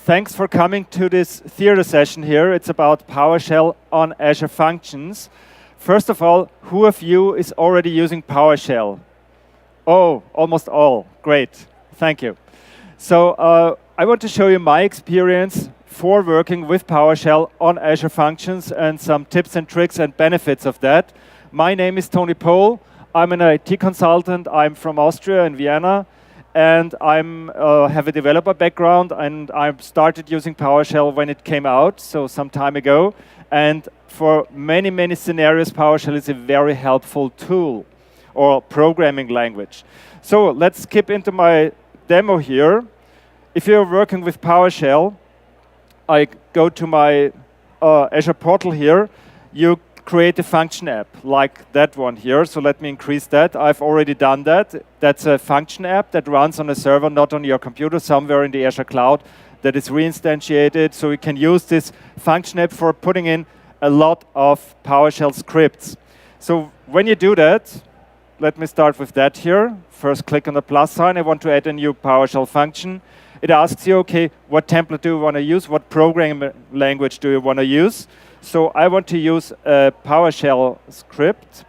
Thanks for coming to this theater session here. It's about PowerShell on Azure Functions. First of all, who of you is already using PowerShell? Oh, almost all. Great. Thank you. So I want to show you my experience for working with PowerShell on Azure Functions and some tips and tricks and benefits of that. My name is Toni. I'm an IT consultant. I'm from Austria in Vienna. And I have a developer background, and I started using PowerShell when it came out, so some time ago. And for many, many scenarios, PowerShell is a very helpful tool or programming language. So let's skip into my demo here. If you're working with PowerShell, I go to my Azure portal here. You create a function app like that one here. So let me increase that. I've already done that. That's a function app that runs on a server, not on your computer, somewhere in the Azure cloud that is reinstantiated. So you can use this function app for putting in a lot of PowerShell scripts. So when you do that, let me start with that here. First, click on the plus sign. I want to add a new PowerShell function. It asks you, okay, what template do you want to use? What programming language do you want to use? So I want to use a PowerShell script.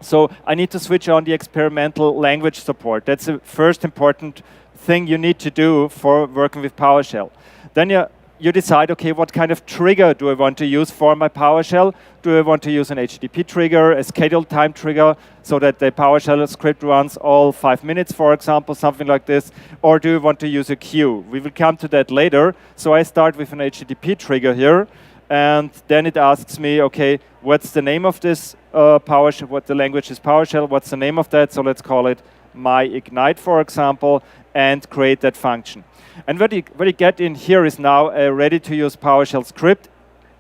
So I need to switch on the experimental language support. That's the first important thing you need to do for working with PowerShell. Then you decide, okay, what kind of trigger do I want to use for my PowerShell? Do I want to use an HTTP trigger, a scheduled time trigger, so that the PowerShell script runs all 5 minutes, for example, something like this? Or do you want to use a queue? We will come to that later. So I start with an HTTP trigger here. And then it asks me, okay, what's the name of this PowerShell? What the language is PowerShell? What's the name of that? So let's call it myignite, for example, and create that function. And what you get in here is now a ready-to-use PowerShell script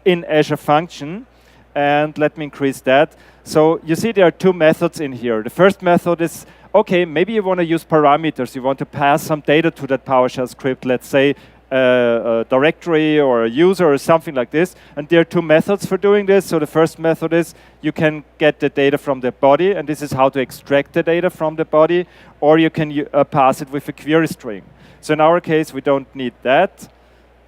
in Azure Function. And let me increase that. So you see there are two methods in here. The first method is, okay, maybe you want to use parameters. You want to pass some data to that PowerShell script, let's say, a directory or a user or something like this. And there are two methods for doing this. So the first method is you can get the data from the body, and this is how to extract the data from the body, or you can pass it with a query string. So in our case, we don't need that.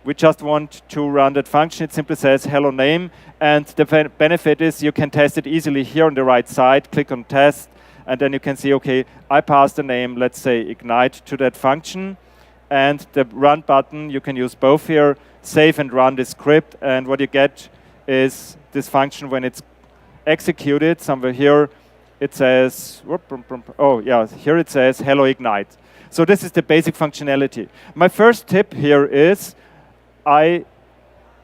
We just want to run that function. It simply says hello name, and the benefit is you can test it easily here on the right side. Click on test, and then you can see, okay, I passed the name, let's say ignite, to that function. And the run button, you can use both here, save and run the script. And what you get is this function when it's executed. Somewhere here, it says, oh yeah, here it says hello ignite. So this is the basic functionality. My first tip here is I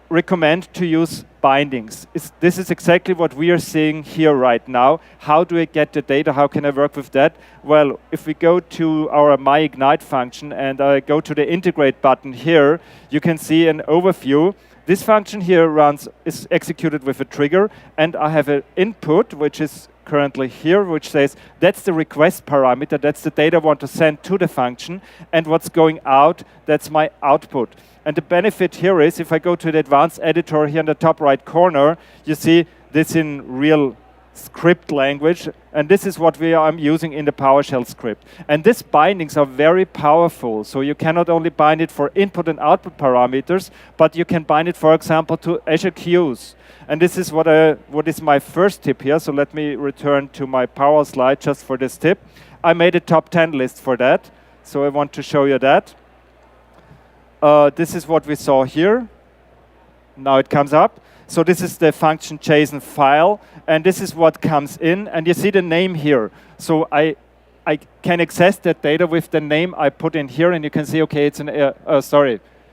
recommend to use bindings. This is exactly what we are seeing here right now. How do I get the data? How can I work with that? Well, if we go to our myignite function and I go to the integrate button here, you can see an overview. This function here is executed with a trigger, and I have an input, which is currently here, which says that's the request parameter, that's the data I want to send to the function, and what's going out, that's my output. And the benefit here is, if I go to the advanced editor here in the top right corner, you see this in real script language, and this is what I'm using in the PowerShell script. And these bindings are very powerful, so you cannot only bind it for input and output parameters, but you can bind it, for example, to Azure queues. And this is what is my first tip here, so let me return to my Power slide just for this tip. I made a top 10 list for that, so I want to show you that. This is what we saw here. Now it comes up. So this is the function JSON file, and this is what comes in, and you see the name here. So I can access that data with the name I put in here, and you can see, okay, it's an,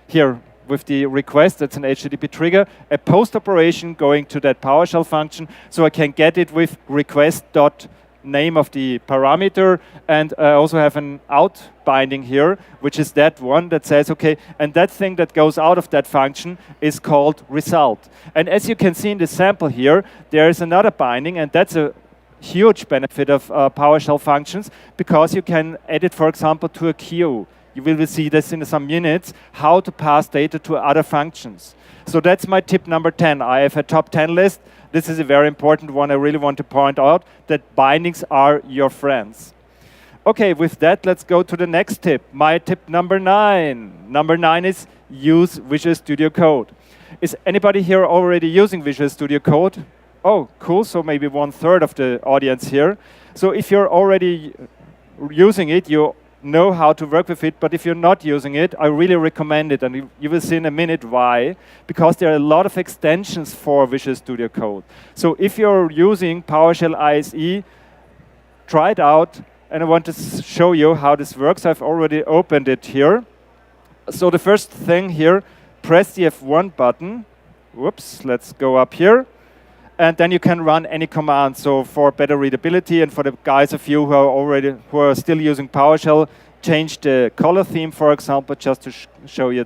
here with the request, it's an HTTP trigger, a post operation going to that PowerShell function, so I can get it with request.name of the parameter, and I also have an out binding here, which is that one that says, okay, and that thing that goes out of that function is called result. And as you can see in the sample here, there is another binding, and that's a huge benefit of PowerShell functions, because you can add it, for example, to a queue. You will see this in some minutes, how to pass data to other functions. So that's my tip number 10. I have a top 10 list. This is a very important one. I really want to point out that bindings are your friends. Okay, with that, let's go to the next tip. My tip number 9. Number 9 is use Visual Studio Code. Is anybody here already using Visual Studio Code? Oh, cool, so maybe 1/3 of the audience here. So if you're already using it, you know how to work with it, but if you're not using it, I really recommend it, and you will see in a minute why, because there are a lot of extensions for Visual Studio Code. So if you're using PowerShell ISE, try it out, and I want to show you how this works. I've already opened it here. So the first thing here, press the F1 button. Whoops, let's go up here. And then you can run any command. So for better readability, and for the guys of you who are still using PowerShell, change the color theme, for example, just to show you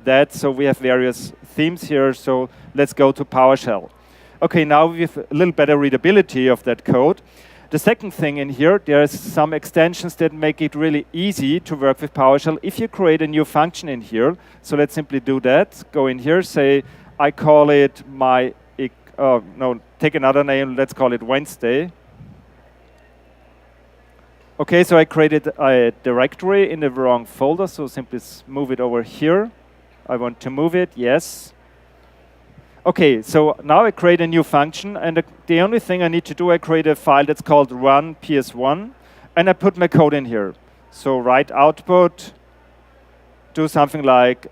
that. So we have various themes here. So let's go to PowerShell. Okay, now we have a little better readability of that code. The second thing in here, there's some extensions that make it really easy to work with PowerShell if you create a new function in here. So let's simply do that. Go in here, say, I call it my, no, take another name, let's call it Wednesday. Okay, so I created a directory in the wrong folder, so simply move it over here. I want to move it, yes. Okay, so now I create a new function, and the only thing I need to do, I create a file that's called run ps1, and I put my code in here. So write output, do something like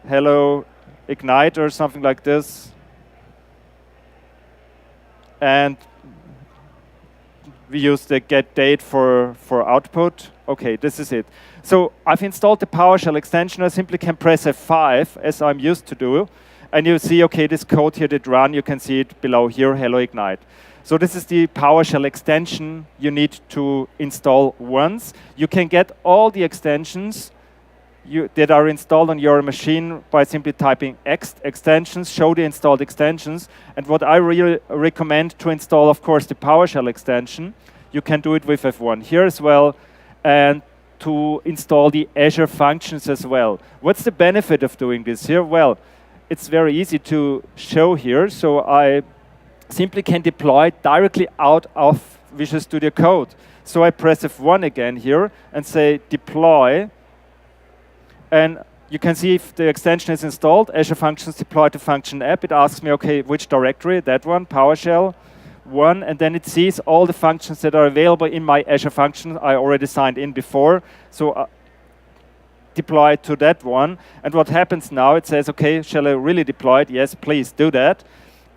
hello ignite or something like this, and we use the get date for output. Okay, this is it. So I've installed the PowerShell extension. I simply can press F5 as I'm used to do. And you see, okay, this code here did run. You can see it below here, hello ignite. So this is the PowerShell extension you need to install once. You can get all the extensions that are installed on your machine by simply typing extensions, show the installed extensions. And what I really recommend to install, of course, the PowerShell extension. You can do it with F1 here as well. And to install the Azure Functions as well. What's the benefit of doing this here? Well, it's very easy to show here. So I simply can deploy it directly out of Visual Studio Code. So I press F1 again here and say deploy. And you can see if the extension is installed, Azure Functions deploy to function app. It asks me, okay, which directory? That one, PowerShell 1. And then it sees all the functions that are available in my Azure Functions. I already signed in before. So deploy to that one. And what happens now, it says, okay, shall I really deploy it? Yes, please do that.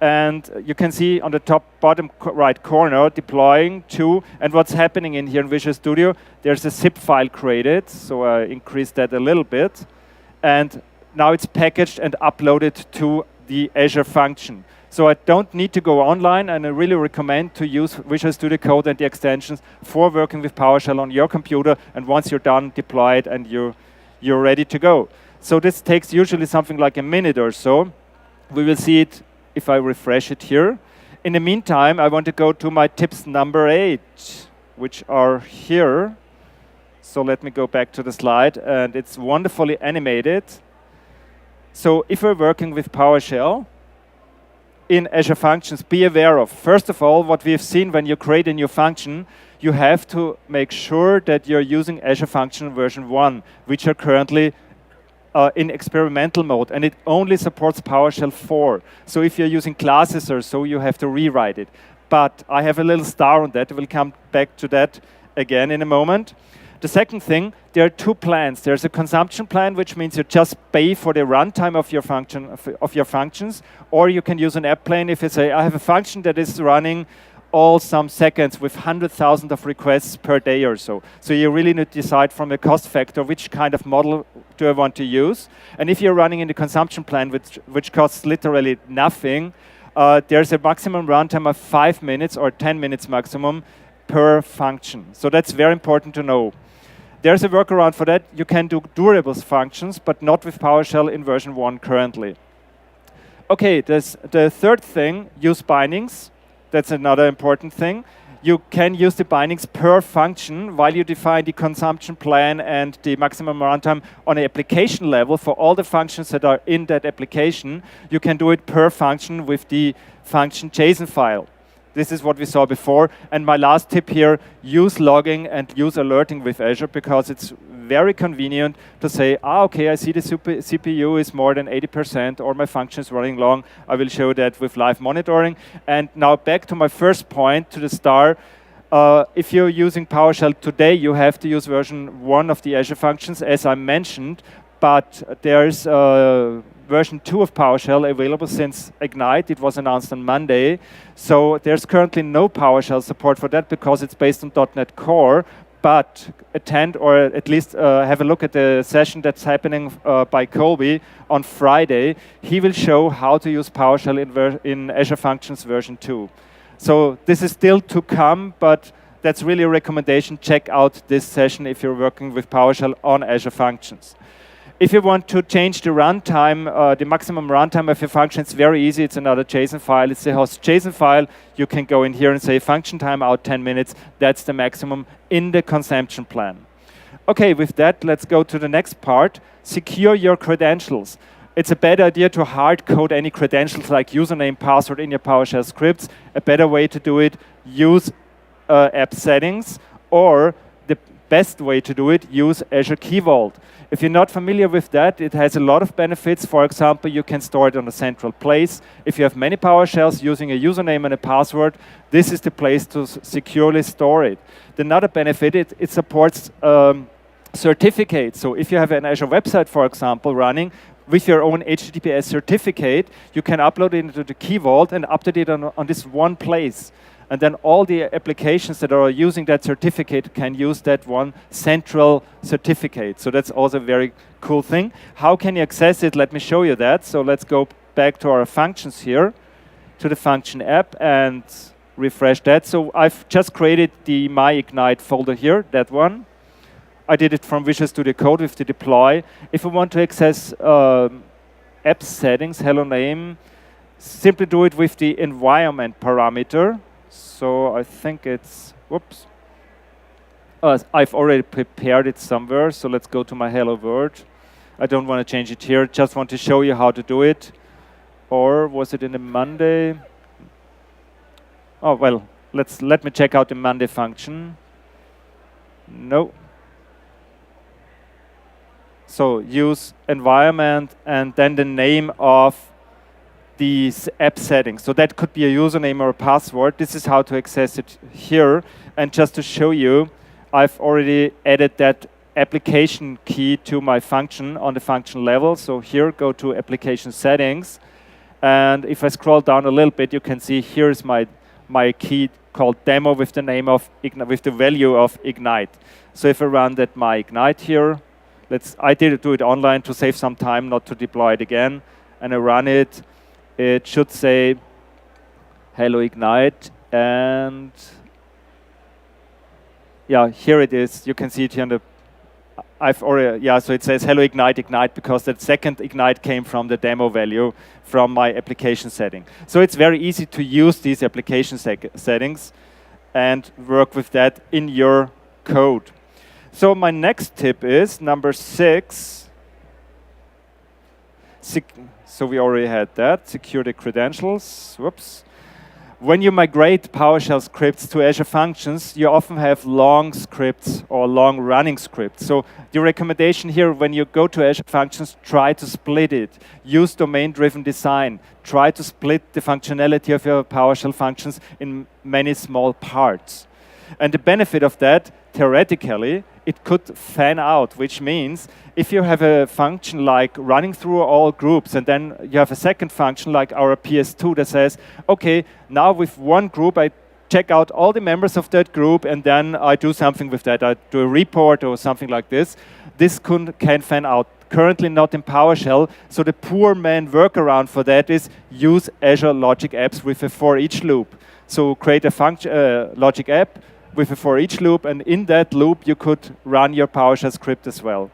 And you can see on the top bottom right corner, deploying to, and what's happening in here in Visual Studio, there's a zip file created. So I increased that a little bit. And now it's packaged and uploaded to the Azure function. So I don't need to go online, and I really recommend to use Visual Studio Code and the extensions for working with PowerShell on your computer. And once you're done, deploy it, and you're ready to go. So this takes usually something like a minute or so. We will see it if I refresh it here. In the meantime, I want to go to my tips number 8, which are here. So let me go back to the slide, and it's wonderfully animated. So if we're working with PowerShell in Azure Functions, be aware of, first of all, what we've seen when you create a new function, you have to make sure that you're using Azure Function version 1, which are currently in experimental mode, and it only supports PowerShell 4. So if you're using classes or so, you have to rewrite it. But I have a little star on that. We'll come back to that again in a moment. The second thing, there are 2 plans. There's a consumption plan, which means you just pay for the runtime of your functions, or you can use an app plan if you say, I have a function that is running all some seconds with 100,000 of requests per day or so. So you really need to decide from a cost factor which kind of model do I want to use. And if you're running in the consumption plan, which costs literally nothing, there's a maximum runtime of 5 minutes or 10 minutes maximum per function. So that's very important to know. There's a workaround for that. You can do durables functions, but not with PowerShell in version 1 currently. Okay, the third thing, use bindings. That's another important thing. You can use the bindings per function while you define the consumption plan and the maximum runtime on an application level for all the functions that are in that application. You can do it per function with the function JSON file. This is what we saw before. And my last tip here, use logging and use alerting with Azure, because it's very convenient to say, okay, I see the CPU is more than 80% or my function is running long. I will show that with live monitoring. And now back to my first point, to the star. If you're using PowerShell today, you have to use version 1 of the Azure Functions, as I mentioned, but there's version 2 of PowerShell available since Ignite. It was announced on Monday. So there's currently no PowerShell support for that because it's based on .NET Core, but attend or at least have a look at the session that's happening by Colby on Friday. He will show how to use PowerShell in Azure Functions version 2. So this is still to come, but that's really a recommendation. Check out this session if you're working with PowerShell on Azure Functions. If you want to change the runtime, the maximum runtime of your function, it's very easy. It's another JSON file. It's the host JSON file. You can go in here and say function timeout 10 minutes. That's the maximum in the consumption plan. Okay, with that, let's go to the next part. Secure your credentials. It's a bad idea to hard code any credentials like username, password in your PowerShell scripts. A better way to do it, use app settings, or the best way to do it, use Azure Key Vault. If you're not familiar with that, it has a lot of benefits. For example, you can store it on a central place. If you have many PowerShells using a username and a password, this is the place to securely store it. Another benefit, it supports certificates. So if you have an Azure website, for example, running, with your own HTTPS certificate, you can upload it into the Key Vault and update it on this one place. And then all the applications that are using that certificate can use that one central certificate. So that's also a very cool thing. How can you access it? Let me show you that. So let's go back to our functions here, to the function app, and refresh that. So I've just created the My Ignite folder here, that one. I did it from Visual Studio Code with the deploy. If we want to access app settings, hello name, simply do it with the environment parameter. So I think it's, whoops. I've already prepared it somewhere, so let's go to my hello world. I don't want to change it here, just want to show you how to do it. Or was it in the Monday? Oh, well, let me check out the Monday function. No. So use environment and then the name of these app settings. So that could be a username or a password. This is how to access it here. And just to show you, I've already added that application key to my function on the function level. So here, go to application settings. And if I scroll down a little bit, you can see here's my key called demo with the name of with the value of Ignite. So if I run that My Ignite here, I did do it online to save some time, not to deploy it again. And I run it. It should say hello Ignite, and yeah, here it is. You can see it here on the. So it says hello Ignite, because that second Ignite came from the demo value from my application setting. So it's very easy to use these application settings and work with that in your code. So my next tip is number 6. So we already had that, secure the credentials. Whoops. When you migrate PowerShell scripts to Azure Functions, you often have long scripts or long running scripts. So the recommendation here, when you go to Azure Functions, try to split it. Use domain-driven design. Try to split the functionality of your PowerShell functions in many small parts. And the benefit of that, theoretically, it could fan out, which means if you have a function like running through all groups, and then you have a second function like our PS2 that says, okay, now with one group I check out all the members of that group and then I do something with that. I do a report or something like this. This can fan out. Currently not in PowerShell, so the poor man workaround for that is use Azure Logic Apps with a for each loop. So create a logic app with a for each loop, and in that loop you could run your PowerShell script as well.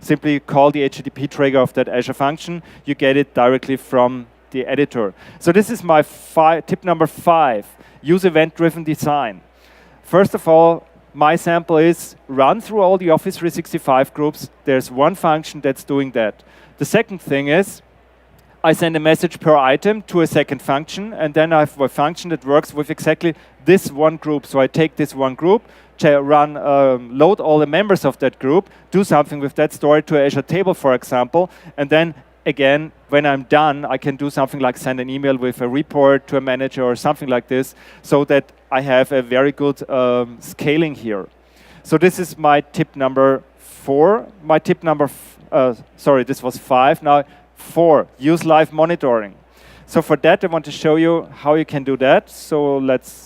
Simply call the HTTP trigger of that Azure function. You get it directly from the editor. So this is my tip number 5, use event-driven design. First of all, my sample is run through all the Office 365 groups. There's one function that's doing that. The second thing is I send a message per item to a second function, and then I have a function that works with exactly this one group. So I take this one group, load all the members of that group, do something with that, store it to Azure table, for example, and then again, when I'm done, I can do something like send an email with a report to a manager or something like this, so that I have a very good scaling here. So this is my tip number 4. My tip number, sorry, this was 5. Now 4, use live monitoring. So for that, I want to show you how you can do that. So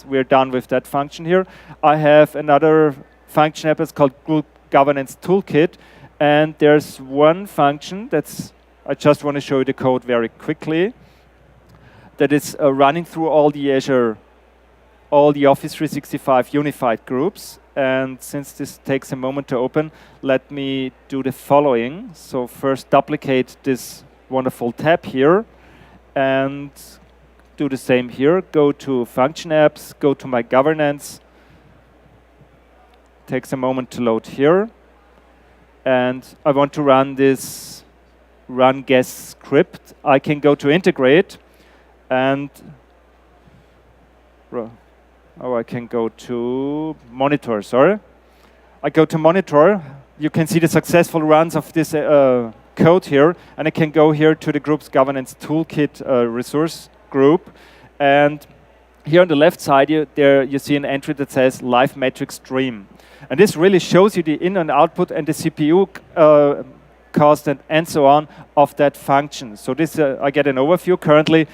we're done with that function here. I have another function app, it's called Group Governance Toolkit, and there's one function I just want to show you the code very quickly, that is running through all the Office 365 unified groups. And since this takes a moment to open, let me do the following. So first duplicate this wonderful tab here and do the same here. Go to Function Apps, go to My Governance. Takes a moment to load here. And I want to run this run guest script. I can go to Integrate and I can go to Monitor, sorry. I go to Monitor. You can see the successful runs of this code here, and I can go here to the Group's Governance Toolkit resource group, and here on the left side you see an entry that says Live Metrics Stream, and this really shows you the in and output and the CPU cost and so on of that function. So this I get an overview. Currently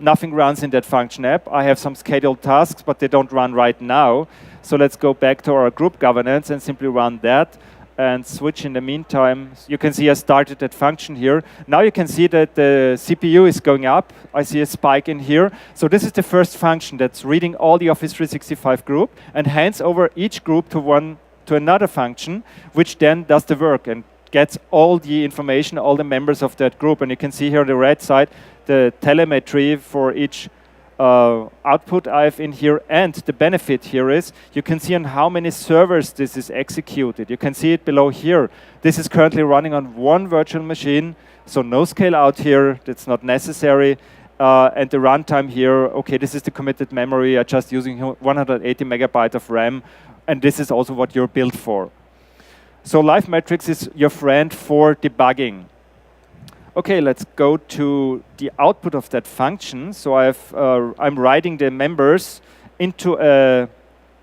nothing runs in that function app. I have some scheduled tasks, but they don't run right now. So let's go back to our group governance and simply run that and switch in the meantime. You can see I started that function here. Now you can see that the CPU is going up. I see a spike in here. So this is the first function that's reading all the Office 365 group and hands over each group to another function, which then does the work and gets all the information, all the members of that group. And you can see here on the right side the telemetry for each output I have in here, and the benefit here is you can see on how many servers this is executed. You can see it below here. This is currently running on one virtual machine, so no scale out here, that's not necessary. And the runtime here, okay, this is the committed memory, I'm just using 180 megabytes of RAM, and this is also what you're built for. So Live Metrics is your friend for debugging. Okay, let's go to the output of that function. So I'm writing the members into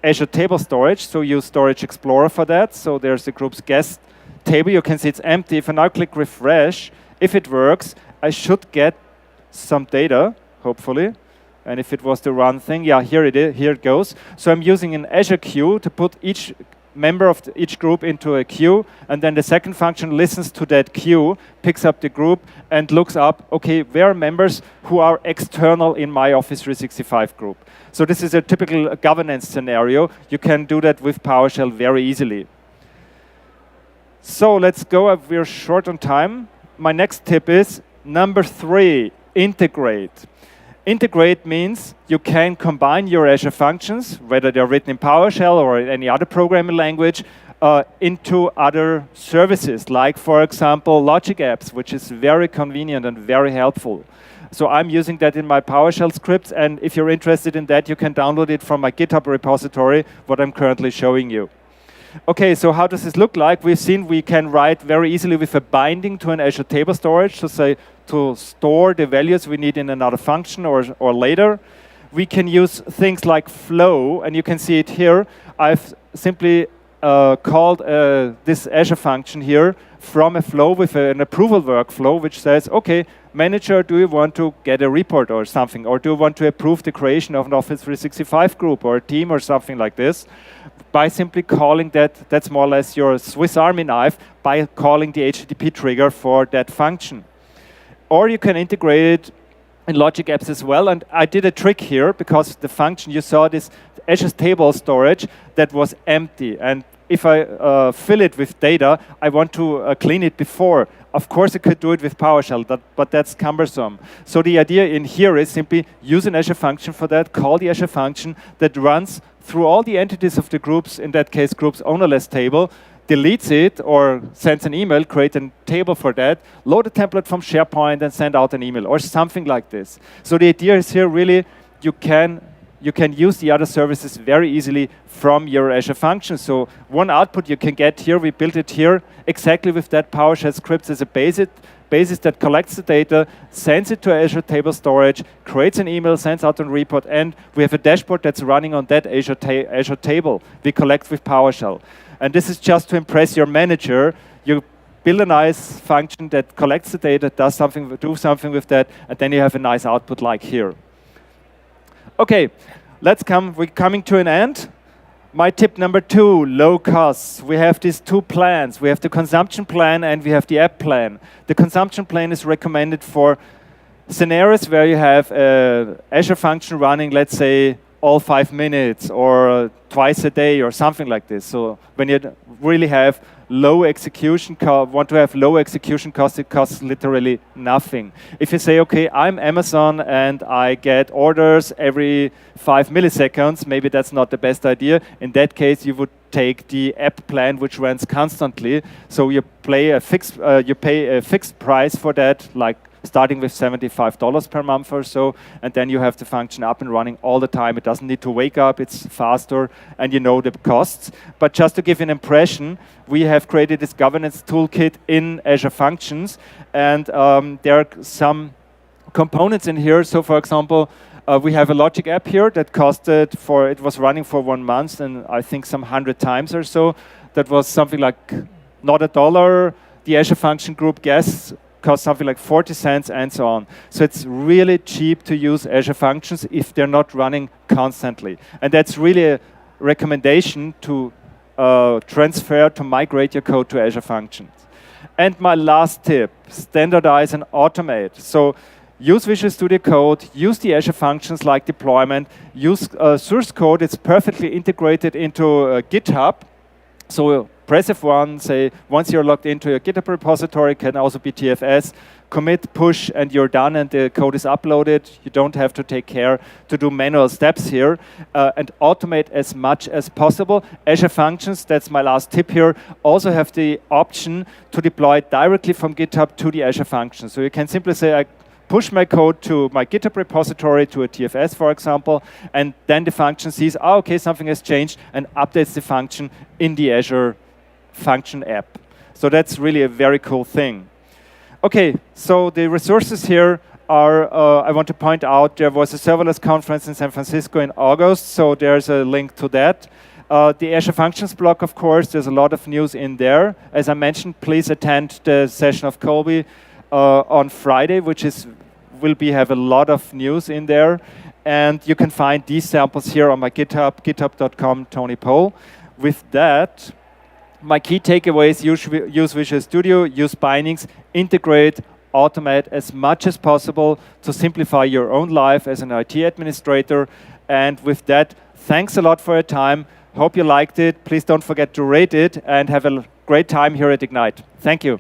Azure Table Storage. So use Storage Explorer for that. So there's the group's guest table. You can see it's empty. If I now click refresh, if it works, I should get some data, hopefully. And if it was the run thing, yeah, here it is. Here it goes. So I'm using an Azure queue to put each member of each group into a queue, and then the second function listens to that queue, picks up the group, and looks up, okay, where are members who are external in my Office 365 group. So this is a typical governance scenario. You can do that with PowerShell very easily. So let's go, we're short on time. My next tip is number 3, integrate. Integrate means you can combine your Azure functions, whether they're written in PowerShell or in any other programming language, into other services, like, for example, Logic Apps, which is very convenient and very helpful. So I'm using that in my PowerShell scripts, and if you're interested in that, you can download it from my GitHub repository, what I'm currently showing you. Okay, so how does this look like? We've seen we can write very easily with a binding to an Azure Table Storage, to store the values we need in another function or later. We can use things like flow, and you can see it here. I've simply called this Azure function here from a flow with an approval workflow, which says, okay, manager, do you want to get a report or something? Or do you want to approve the creation of an Office 365 group or a team or something like this? By simply calling that's more or less your Swiss Army knife, by calling the HTTP trigger for that function. Or you can integrate it in Logic Apps as well. And I did a trick here, because the function you saw, this Azure Table Storage, that was empty. And if I fill it with data, I want to clean it before. Of course, I could do it with PowerShell, but that's cumbersome. So the idea in here is simply use an Azure function for that, call the Azure function that runs through all the entities of the groups, in that case, groups ownerless table, deletes it or sends an email, create a table for that, load a template from SharePoint and send out an email or something like this. So the idea is here really you can use the other services very easily from your Azure Functions. So one output you can get here, we built it here exactly with that PowerShell scripts as a basis that collects the data, sends it to Azure Table Storage, creates an email, sends out a report, and we have a dashboard that's running on that Azure table we collect with PowerShell. And this is just to impress your manager. You build a nice function that collects the data, do something with that, and then you have a nice output like here. Okay, we're coming to an end. My tip number 2, low costs. We have these 2 plans. We have the consumption plan and we have the app plan. The consumption plan is recommended for scenarios where you have an Azure function running, let's say, all 5 minutes or twice a day or something like this. So when you really have low execution want to have low execution costs, it costs literally nothing. If you say, okay, I'm Amazon and I get orders every 5 milliseconds, maybe that's not the best idea. In that case, you would take the app plan, which runs constantly. So you pay a fixed price for that, like starting with $75 per month or so, and then you have the function up and running all the time. It doesn't need to wake up, it's faster, and you know the costs. But just to give you an impression, we have created this governance toolkit in Azure Functions, and there are some components in here. So for example, we have a logic app here that it was running for 1 month, and I think some 100 times or so. That was something like not $1. The Azure Function Group guests cost something like 40 cents and so on. So it's really cheap to use Azure Functions if they're not running constantly. And that's really a recommendation to migrate your code to Azure Functions. And my last tip, standardize and automate. So use Visual Studio Code, use the Azure Functions like deployment, use source code. It's perfectly integrated into GitHub. So press F1, say, once you're logged into your GitHub repository, can also be TFS, commit, push, and you're done, and the code is uploaded. You don't have to take care to do manual steps here, and automate as much as possible. Azure Functions, that's my last tip here, also have the option to deploy directly from GitHub to the Azure Functions. So you can simply say, I push my code to my GitHub repository, to a TFS, for example, and then the function sees, oh, okay, something has changed, and updates the function in the Azure Function app. So that's really a very cool thing. Okay, so the resources here are, I want to point out, there was a serverless conference in San Francisco in August, so there's a link to that. The Azure Functions blog, of course, there's a lot of news in there. As I mentioned, please attend the session of Colby on Friday, which have a lot of news in there. And you can find these samples here on my GitHub, github.com, Toni Pohl. With that, my key takeaways: use Visual Studio, use bindings, integrate, automate as much as possible to simplify your own life as an IT administrator. And with that, thanks a lot for your time. Hope you liked it. Please don't forget to rate it and have a great time here at Ignite. Thank you.